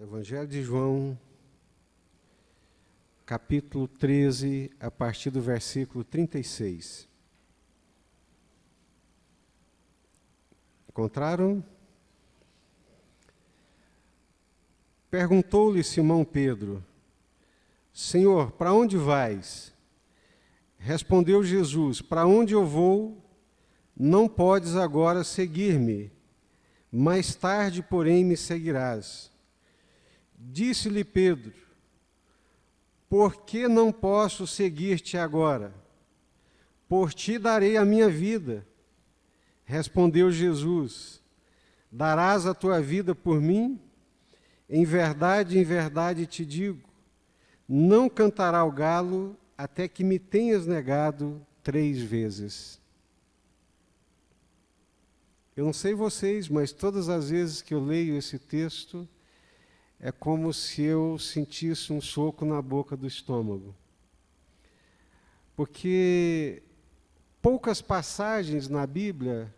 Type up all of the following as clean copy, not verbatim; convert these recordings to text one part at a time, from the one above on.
Evangelho de João, capítulo 13, a partir do versículo 36. Encontraram? Perguntou-lhe Simão Pedro: Senhor, para onde vais? Respondeu Jesus: Para onde eu vou, não podes agora seguir-me, mais tarde, porém, me seguirás. Disse-lhe Pedro: Por que não posso seguir-te agora? Por ti darei a minha vida. Respondeu Jesus: Darás a tua vida por mim? Em verdade te digo, não cantará o galo até que me tenhas negado 3 vezes. Eu não sei vocês, mas todas as vezes que eu leio esse texto, é como se eu sentisse um soco na boca do estômago. Porque poucas passagens na Bíblia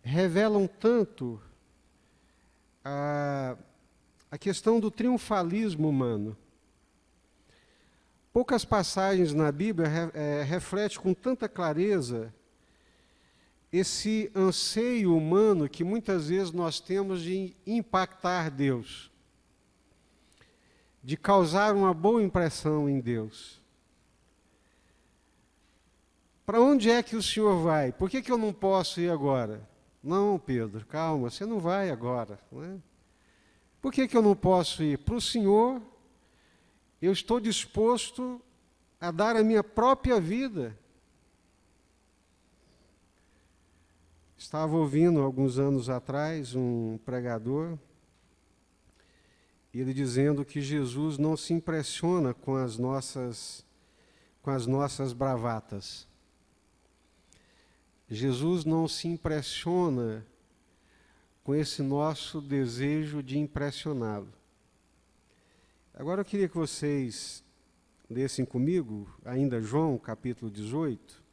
revelam tanto a questão do triunfalismo humano. Poucas passagens na Bíblia refletem com tanta clareza esse anseio humano que muitas vezes nós temos de impactar Deus, de causar uma boa impressão em Deus. Para onde é que o Senhor vai? Por que eu não posso ir agora? Não, Pedro, calma, você não vai agora, não é? Por que eu não posso ir? Para o Senhor, eu estou disposto a dar a minha própria vida. Estava ouvindo, alguns anos atrás, um pregador, ele dizendo que Jesus não se impressiona com as nossas bravatas. Jesus não se impressiona com esse nosso desejo de impressioná-lo. Agora eu queria que vocês lessem comigo, ainda João, capítulo 18.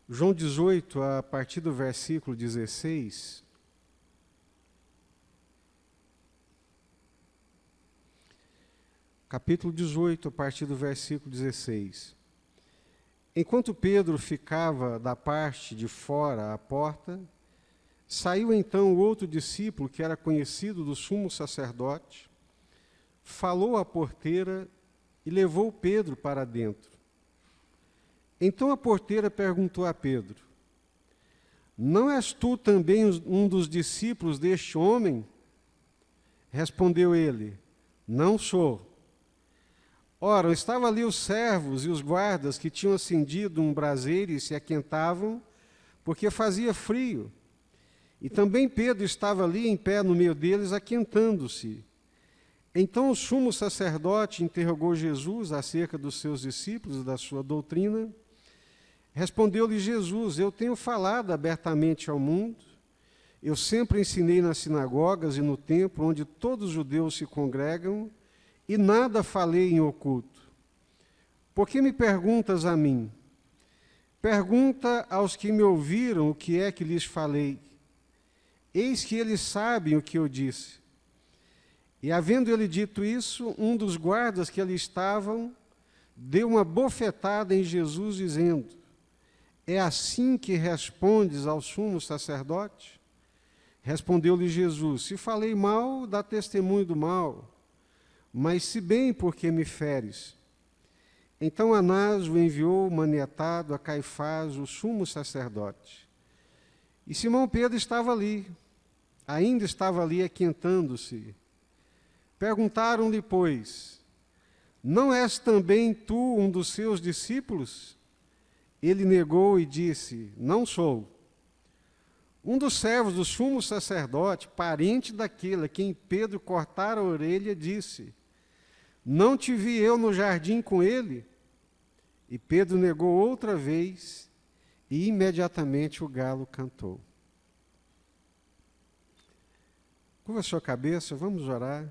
João 18, a partir do versículo 16. Capítulo 18, a partir do versículo 16. Enquanto Pedro ficava da parte de fora à porta, saiu então outro discípulo que era conhecido do sumo sacerdote, falou à porteira e levou Pedro para dentro. Então a porteira perguntou a Pedro: Não és tu também um dos discípulos deste homem? Respondeu ele: Não sou. Ora, estavam ali os servos e os guardas que tinham acendido um braseiro e se aquentavam, porque fazia frio. E também Pedro estava ali em pé no meio deles, aquentando-se. Então o sumo sacerdote interrogou Jesus acerca dos seus discípulos e da sua doutrina. Respondeu-lhe Jesus: Eu tenho falado abertamente ao mundo. Eu sempre ensinei nas sinagogas e no templo, onde todos os judeus se congregam, e nada falei em oculto. Por que me perguntas a mim? Pergunta aos que me ouviram o que é que lhes falei. Eis que eles sabem o que eu disse. E havendo ele dito isso, um dos guardas que ali estavam deu uma bofetada em Jesus, dizendo: É assim que respondes ao sumo sacerdote? Respondeu-lhe Jesus: Se falei mal, dá testemunho do mal. Mas se bem, por que me feres? Então Anás o enviou maniatado a Caifás, o sumo sacerdote. E Simão Pedro estava ali, ainda estava ali aquentando-se. Perguntaram-lhe, pois: Não és também tu um dos seus discípulos? Ele negou e disse: Não sou. Um dos servos do sumo sacerdote, parente daquele a quem Pedro cortara a orelha, disse: Não te vi eu no jardim com ele? E Pedro negou outra vez, e imediatamente o galo cantou. Curva a sua cabeça, vamos orar.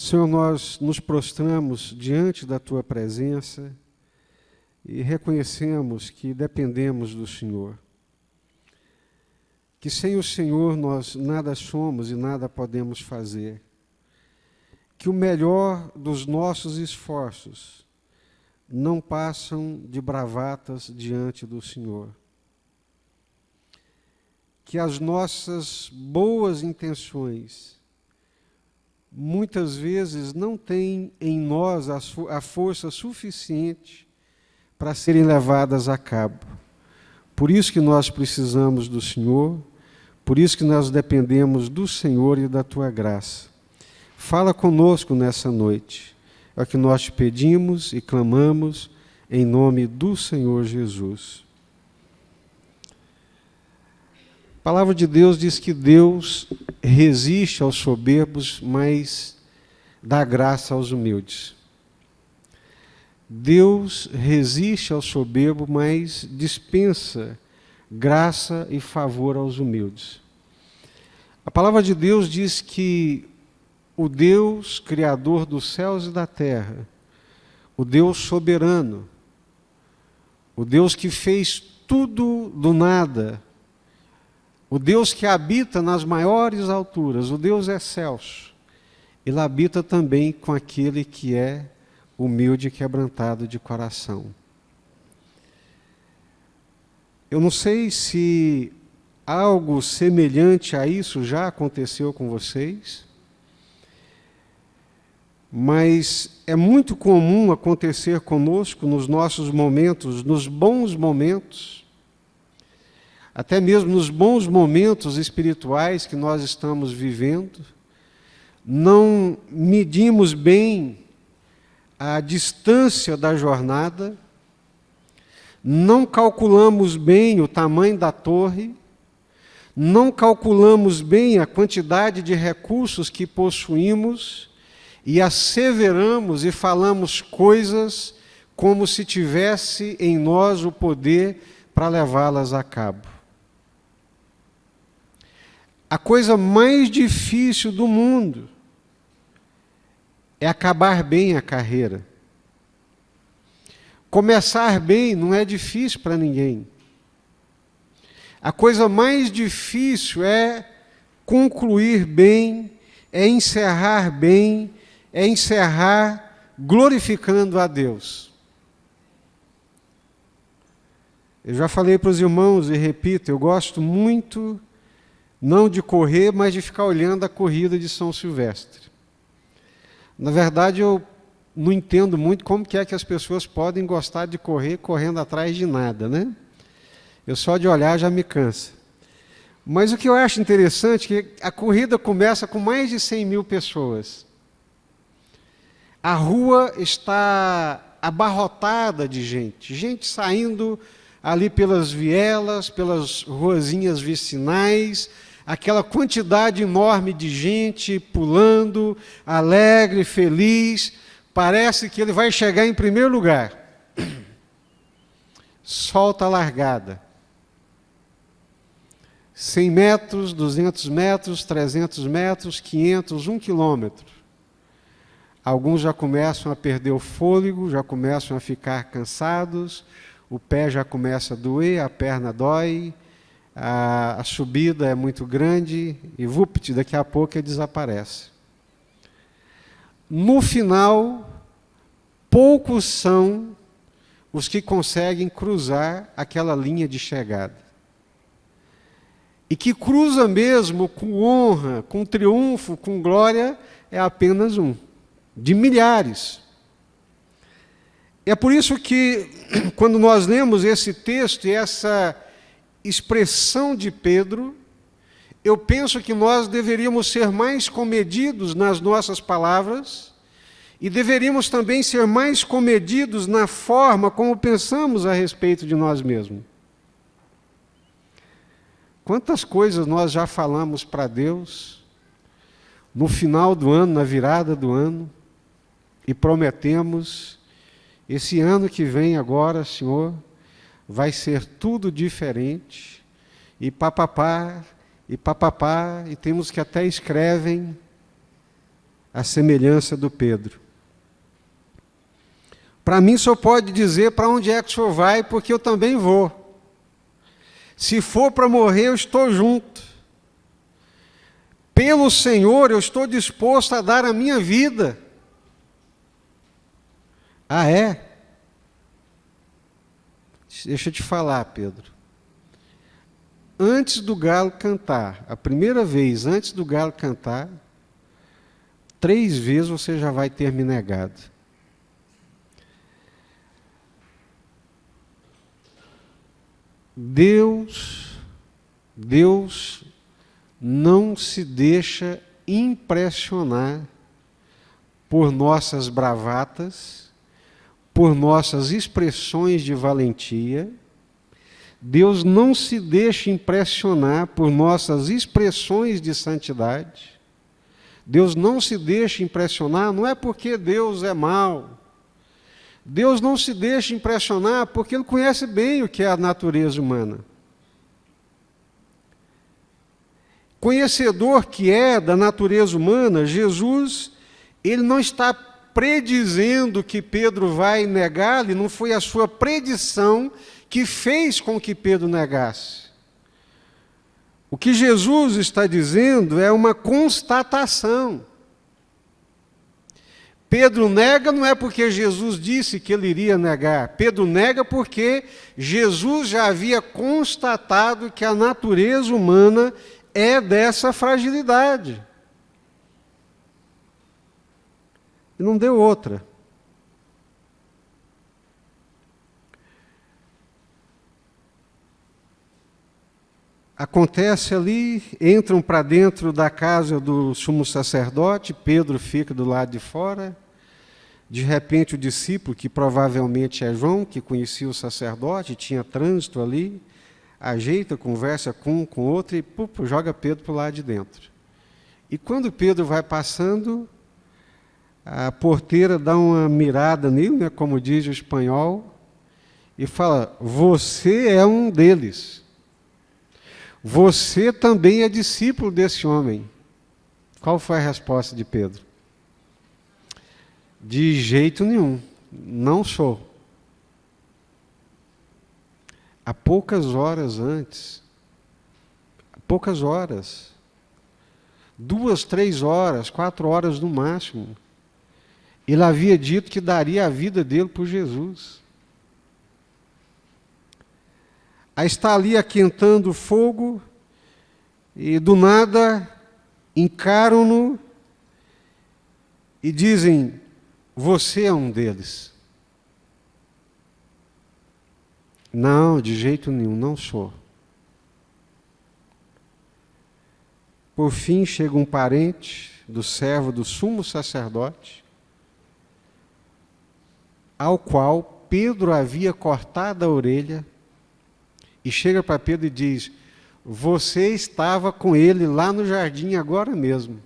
Senhor, nós nos prostramos diante da Tua presença e reconhecemos que dependemos do Senhor. Que sem o Senhor nós nada somos e nada podemos fazer. Que o melhor dos nossos esforços não passam de bravatas diante do Senhor. Que as nossas boas intenções muitas vezes não têm em nós a força suficiente para serem levadas a cabo. Por isso que nós precisamos do Senhor, por isso que nós dependemos do Senhor e da Tua graça. Fala conosco nessa noite. É o que nós te pedimos e clamamos em nome do Senhor Jesus. A palavra de Deus diz que Deus resiste aos soberbos, mas dá graça aos humildes. Deus resiste ao soberbo, mas dispensa graça e favor aos humildes. A palavra de Deus diz que o Deus criador dos céus e da terra, o Deus soberano, o Deus que fez tudo do nada, o Deus que habita nas maiores alturas, o Deus excelso, ele habita também com aquele que é humilde e quebrantado de coração. Eu não sei se algo semelhante a isso já aconteceu com vocês, mas é muito comum acontecer conosco nos nossos momentos, nos bons momentos, até mesmo nos bons momentos espirituais que nós estamos vivendo, não medimos bem a distância da jornada, não calculamos bem o tamanho da torre, não calculamos bem a quantidade de recursos que possuímos e asseveramos e falamos coisas como se tivesse em nós o poder para levá-las a cabo. A coisa mais difícil do mundo é acabar bem a carreira. Começar bem não é difícil para ninguém. A coisa mais difícil é concluir bem, é encerrar bem, é encerrar glorificando a Deus. Eu já falei para os irmãos e repito, eu gosto muito, não de correr, mas de ficar olhando a corrida de São Silvestre. Na verdade, eu não entendo muito como que é que as pessoas podem gostar de correr correndo atrás de nada, né? Eu só de olhar já me cansa. Mas o que eu acho interessante é que a corrida começa com mais de 100 mil pessoas. A rua está abarrotada de gente, gente saindo ali pelas vielas, pelas ruazinhas vicinais, aquela quantidade enorme de gente pulando, alegre, feliz, parece que ele vai chegar em primeiro lugar. Solta a largada. 100 metros, 200 metros, 300 metros, 500, 1 quilômetro. Alguns já começam a perder o fôlego, já começam a ficar cansados, o pé já começa a doer, a perna dói, a subida é muito grande e, vupt, daqui a pouco ele desaparece. No final, poucos são os que conseguem cruzar aquela linha de chegada. E que cruza mesmo com honra, com triunfo, com glória, é apenas um, de milhares. É por isso que, quando nós lemos esse texto e essa expressão de Pedro, eu penso que nós deveríamos ser mais comedidos nas nossas palavras e deveríamos também ser mais comedidos na forma como pensamos a respeito de nós mesmos. Quantas coisas nós já falamos para Deus no final do ano, na virada do ano, e prometemos, esse ano que vem agora, Senhor, vai ser tudo diferente, e papapá, e temos que até escrevem, à semelhança do Pedro. Para mim, o senhor pode dizer para onde é que o senhor vai, porque eu também vou. Se for para morrer, eu estou junto. Pelo Senhor, eu estou disposto a dar a minha vida. Ah, é? Deixa eu te falar, Pedro. Antes do galo cantar, a primeira vez antes do galo cantar, 3 vezes você já vai ter me negado. Deus não se deixa impressionar por nossas bravatas, por nossas expressões de valentia. Deus não se deixa impressionar por nossas expressões de santidade. Deus não se deixa impressionar, não é porque Deus é mau. Deus não se deixa impressionar porque Ele conhece bem o que é a natureza humana. Conhecedor que é da natureza humana, Jesus, Ele não está predizendo que Pedro vai negar, e não foi a sua predição que fez com que Pedro negasse. O que Jesus está dizendo é uma constatação. Pedro nega não é porque Jesus disse que ele iria negar. Pedro nega porque Jesus já havia constatado que a natureza humana é dessa fragilidade. E não deu outra. Acontece ali, entram para dentro da casa do sumo sacerdote, Pedro fica do lado de fora. De repente o discípulo, que provavelmente é João, que conhecia o sacerdote, tinha trânsito ali, ajeita, conversa com um, com outro e joga Pedro para o lado de dentro. E quando Pedro vai passando, a porteira dá uma mirada nele, né, como diz o espanhol, e fala: você é um deles. Você também é discípulo desse homem. Qual foi a resposta de Pedro? De jeito nenhum, não sou. Há poucas horas antes, 2, 3 horas, 4 horas no máximo, ele havia dito que daria a vida dele por Jesus. Aí está ali aquentando o fogo, e do nada encaram-no e dizem: você é um deles. Não, de jeito nenhum, não sou. Por fim, chega um parente do servo do sumo sacerdote, ao qual Pedro havia cortado a orelha, e chega para Pedro e diz: você estava com ele lá no jardim agora mesmo.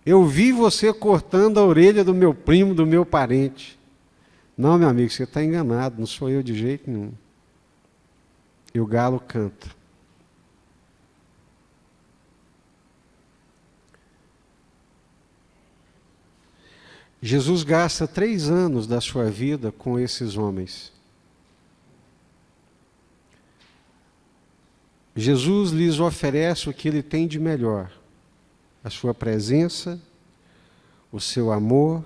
Eu vi você cortando a orelha do meu primo, do meu parente. Não, meu amigo, você está enganado, não sou eu de jeito nenhum. E o galo canta. Jesus gasta 3 anos da sua vida com esses homens. Jesus lhes oferece o que ele tem de melhor: a sua presença, o seu amor,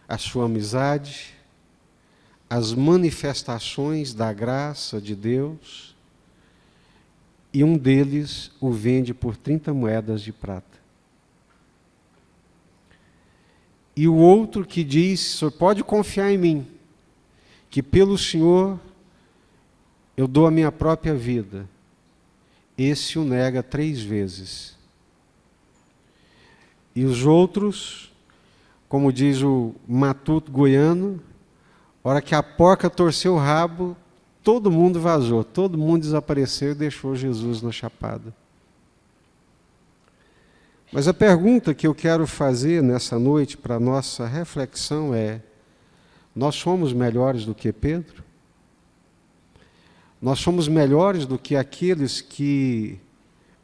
a sua amizade, as manifestações da graça de Deus, e um deles o vende por 30 moedas de prata. E o outro que diz: o senhor pode confiar em mim, que pelo Senhor eu dou a minha própria vida. Esse o nega 3 vezes. E os outros, como diz o matuto goiano, a hora que a porca torceu o rabo, todo mundo vazou, todo mundo desapareceu e deixou Jesus na chapada. Mas a pergunta que eu quero fazer nessa noite para a nossa reflexão é: nós somos melhores do que Pedro? Nós somos melhores do que aqueles que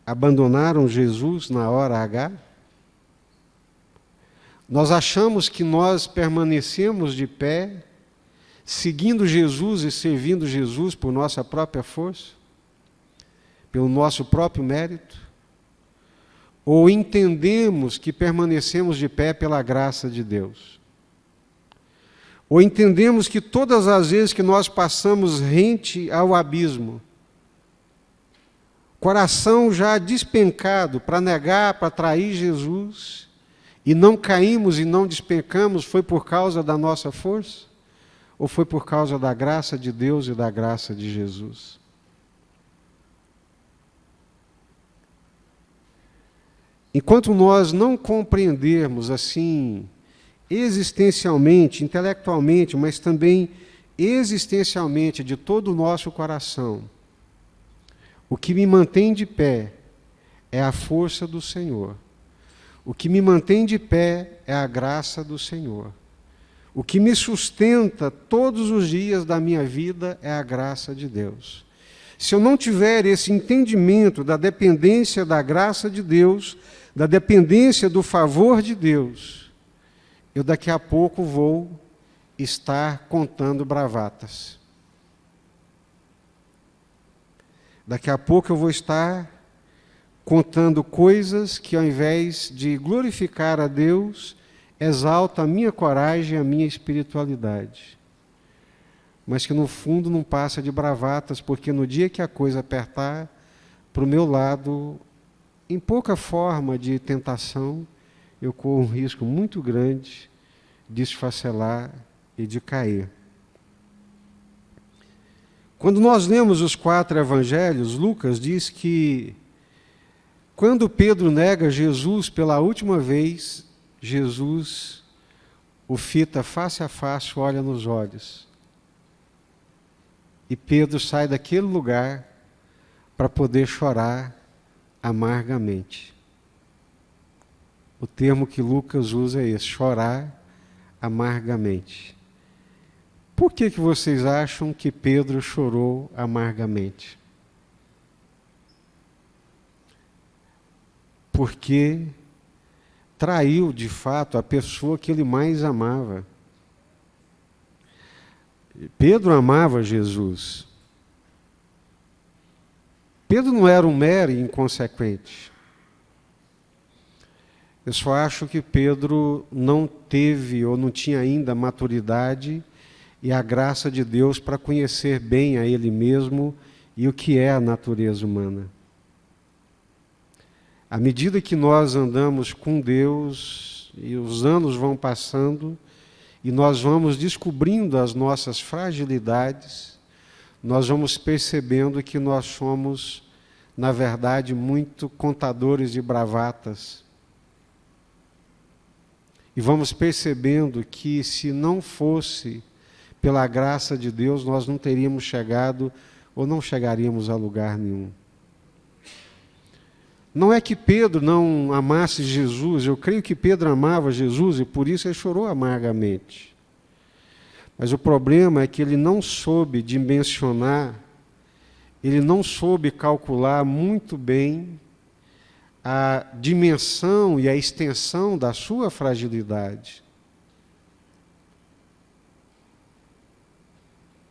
abandonaram Jesus na hora H? Nós achamos que nós permanecemos de pé, seguindo Jesus e servindo Jesus por nossa própria força, pelo nosso próprio mérito, ou entendemos que permanecemos de pé pela graça de Deus. Ou entendemos que todas as vezes que nós passamos rente ao abismo, coração já despencado para negar, para trair Jesus, e não caímos e não despencamos, foi por causa da nossa força? Ou foi por causa da graça de Deus e da graça de Jesus? Enquanto nós não compreendermos assim, existencialmente, intelectualmente, mas também existencialmente, de todo o nosso coração, o que me mantém de pé é a força do Senhor. O que me mantém de pé é a graça do Senhor. O que me sustenta todos os dias da minha vida é a graça de Deus. Se eu não tiver esse entendimento da dependência da graça de Deus, da dependência do favor de Deus, eu daqui a pouco vou estar contando bravatas. Daqui a pouco eu vou estar contando coisas que, ao invés de glorificar a Deus, exalta a minha coragem e a minha espiritualidade. Mas que no fundo não passa de bravatas, porque no dia que a coisa apertar para o meu lado, em pouca forma de tentação, eu corro um risco muito grande de esfacelar e de cair. Quando nós lemos os 4 evangelhos, Lucas diz que quando Pedro nega Jesus pela última vez, Jesus o fita face a face, olha nos olhos. E Pedro sai daquele lugar para poder chorar amargamente. O termo que Lucas usa é esse, chorar amargamente. Por que vocês acham que Pedro chorou amargamente? Porque traiu, de fato, a pessoa que ele mais amava. Pedro amava Jesus. Pedro não era um mero inconsequente. Eu só acho que Pedro não teve ou não tinha ainda a maturidade e a graça de Deus para conhecer bem a ele mesmo e o que é a natureza humana. À medida que nós andamos com Deus e os anos vão passando e nós vamos descobrindo as nossas fragilidades, nós vamos percebendo que nós somos, na verdade, muito contadores de bravatas. E vamos percebendo que se não fosse pela graça de Deus, nós não teríamos chegado ou não chegaríamos a lugar nenhum. Não é que Pedro não amasse Jesus, eu creio que Pedro amava Jesus e por isso ele chorou amargamente. Mas o problema é que ele não soube dimensionar, ele não soube calcular muito bem a dimensão e a extensão da sua fragilidade.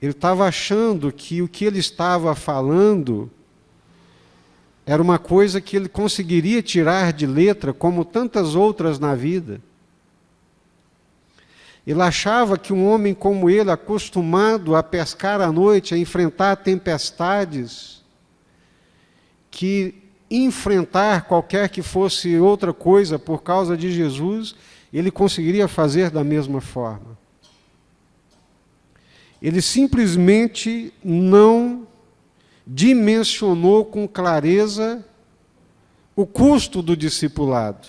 Ele estava achando que o que ele estava falando era uma coisa que ele conseguiria tirar de letra, como tantas outras na vida. Ele achava que um homem como ele, acostumado a pescar à noite, a enfrentar tempestades, que enfrentar qualquer que fosse outra coisa por causa de Jesus, ele conseguiria fazer da mesma forma. Ele simplesmente não dimensionou com clareza o custo do discipulado.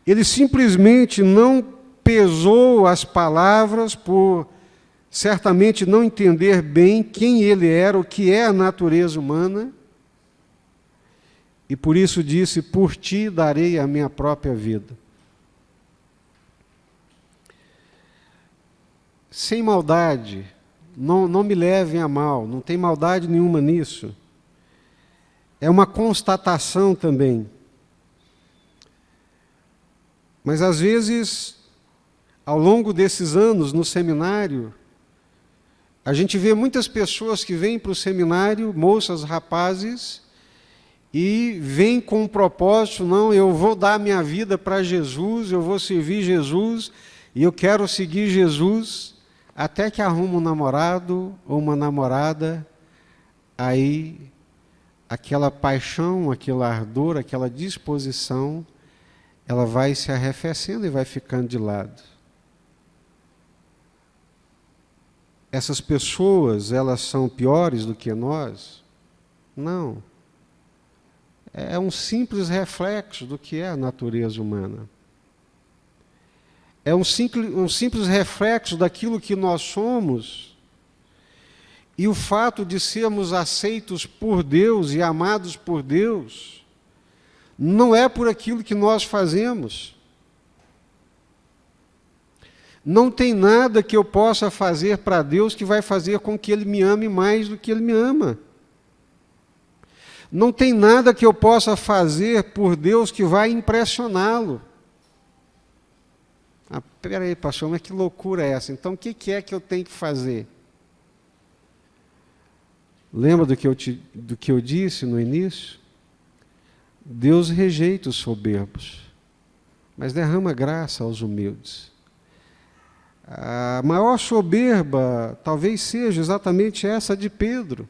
Ele simplesmente não pesou as palavras por certamente não entender bem quem ele era, o que é a natureza humana, e por isso disse: por ti darei a minha própria vida. Sem maldade, não me levem a mal, não tem maldade nenhuma nisso. É uma constatação também. Mas às vezes, ao longo desses anos no seminário, a gente vê muitas pessoas que vêm para o seminário, moças, rapazes, e vêm com um propósito: não, eu vou dar minha vida para Jesus, eu vou servir Jesus, e eu quero seguir Jesus, até que arruma um namorado ou uma namorada, aí aquela paixão, aquele ardor, aquela disposição, ela vai se arrefecendo e vai ficando de lado. Essas pessoas, elas são piores do que nós? Não. É um simples reflexo do que é a natureza humana. É um simples reflexo daquilo que nós somos, e o fato de sermos aceitos por Deus e amados por Deus não é por aquilo que nós fazemos. Não tem nada que eu possa fazer para Deus que vai fazer com que Ele me ame mais do que Ele me ama. Não tem nada que eu possa fazer por Deus que vai impressioná-lo. Ah, peraí, pastor, mas que loucura é essa? Então o que é que eu tenho que fazer? Lembra do que eu disse no início? Deus rejeita os soberbos, mas derrama graça aos humildes. A maior soberba talvez seja exatamente essa de Pedro.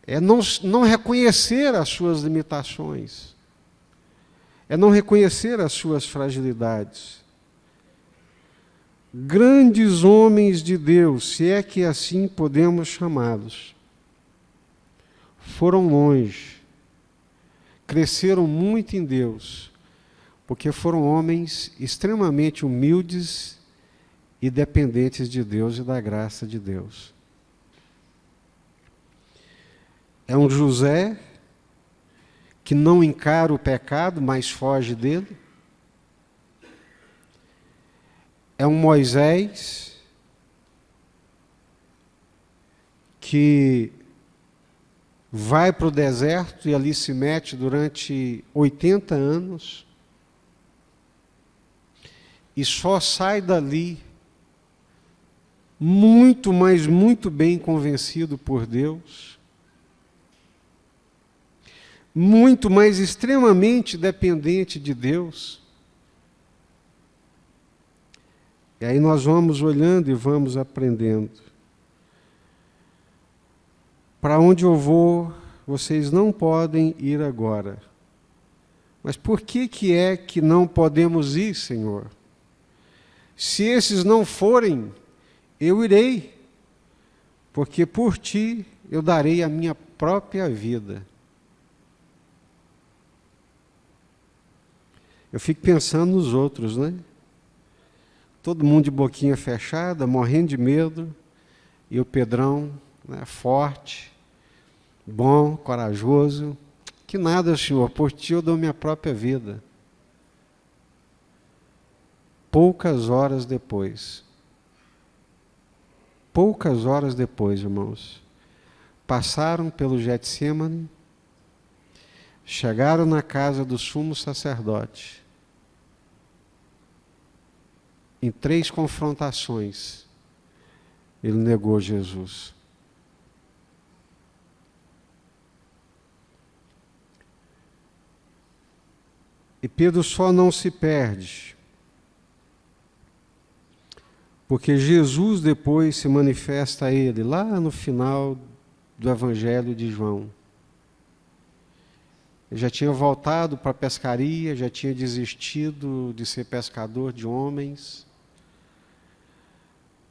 É não reconhecer as suas limitações. É não reconhecer as suas fragilidades. Grandes homens de Deus, se é que assim podemos chamá-los, foram longe, cresceram muito em Deus, porque foram homens extremamente humildes e dependentes de Deus e da graça de Deus. É um José que não encara o pecado, mas foge dele. É um Moisés que vai para o deserto e ali se mete durante 80 anos e só sai dali muito, mas muito bem convencido por Deus, muito mais extremamente dependente de Deus. E aí nós vamos olhando e vamos aprendendo. Para onde eu vou, vocês não podem ir agora. Mas por que é que não podemos ir, Senhor? Se esses não forem, eu irei, porque por ti eu darei a minha própria vida. Eu fico pensando nos outros, né? Todo mundo de boquinha fechada, morrendo de medo, e o Pedrão, né, forte, bom, corajoso. Que nada, Senhor, por ti eu dou minha própria vida. Poucas horas depois, irmãos, passaram pelo Getsêmani, chegaram na casa do sumo sacerdote. Em 3 confrontações, ele negou Jesus. E Pedro só não se perde, porque Jesus depois se manifesta a ele, lá no final do Evangelho de João. Ele já tinha voltado para a pescaria, já tinha desistido de ser pescador de homens.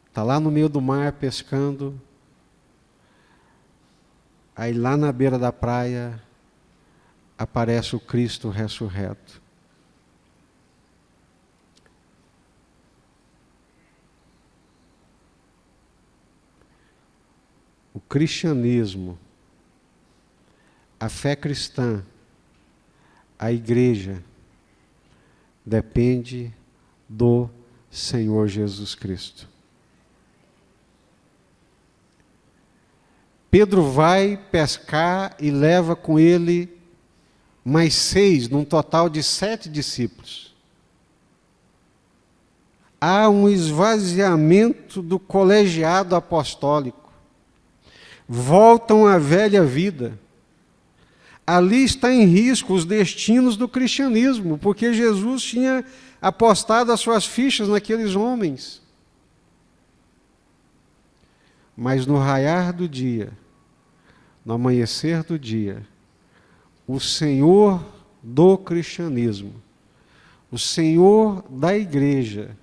Está lá no meio do mar pescando. Aí lá na beira da praia aparece o Cristo ressurreto. O cristianismo, a fé cristã, a igreja, depende do Senhor Jesus Cristo. Pedro vai pescar e leva com ele mais 6, num total de 7 discípulos. Há um esvaziamento do colegiado apostólico. Voltam à velha vida. Ali está em risco os destinos do cristianismo, porque Jesus tinha apostado as suas fichas naqueles homens. Mas no raiar do dia, no amanhecer do dia, o Senhor do cristianismo, o Senhor da igreja,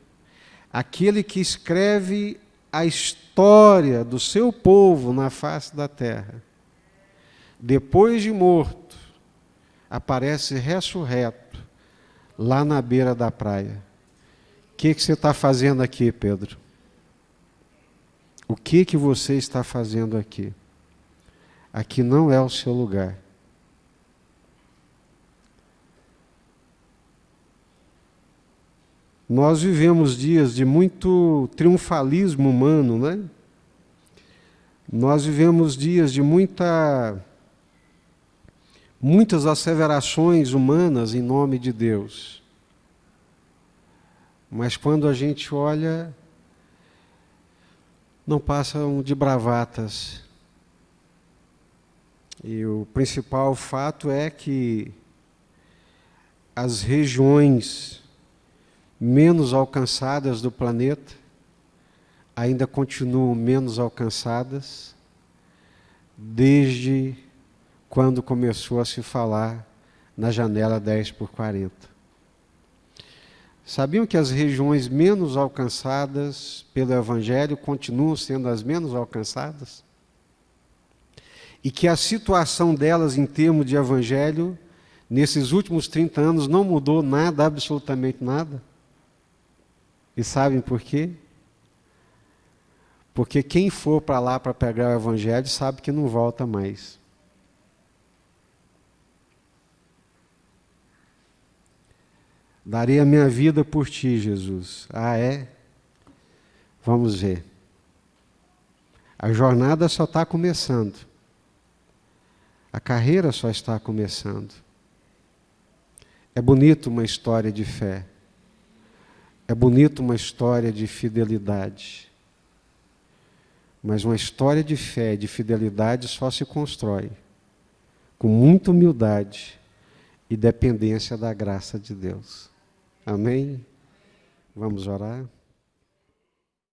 aquele que escreve a história do seu povo na face da terra, depois de morto, aparece ressurreto lá na beira da praia. O que você está fazendo aqui, Pedro? O que você está fazendo aqui? Aqui não é o seu lugar. Nós vivemos dias de muito triunfalismo humano, né? Nós vivemos dias de muitas asseverações humanas em nome de Deus. Mas quando a gente olha, não passam de bravatas. E o principal fato é que as regiões menos alcançadas do planeta ainda continuam menos alcançadas desde quando começou a se falar na janela 10x40. Sabiam que as regiões menos alcançadas pelo Evangelho continuam sendo as menos alcançadas? E que a situação delas em termos de Evangelho, nesses últimos 30 anos, não mudou nada, absolutamente nada? E sabem por quê? Porque quem for para lá para pegar o Evangelho sabe que não volta mais. Darei a minha vida por ti, Jesus. Ah, é? Vamos ver. A jornada só está começando. A carreira só está começando. É bonito uma história de fé. É bonito uma história de fidelidade. Mas uma história de fé, de fidelidade, só se constrói com muita humildade e dependência da graça de Deus. Amém? Vamos orar?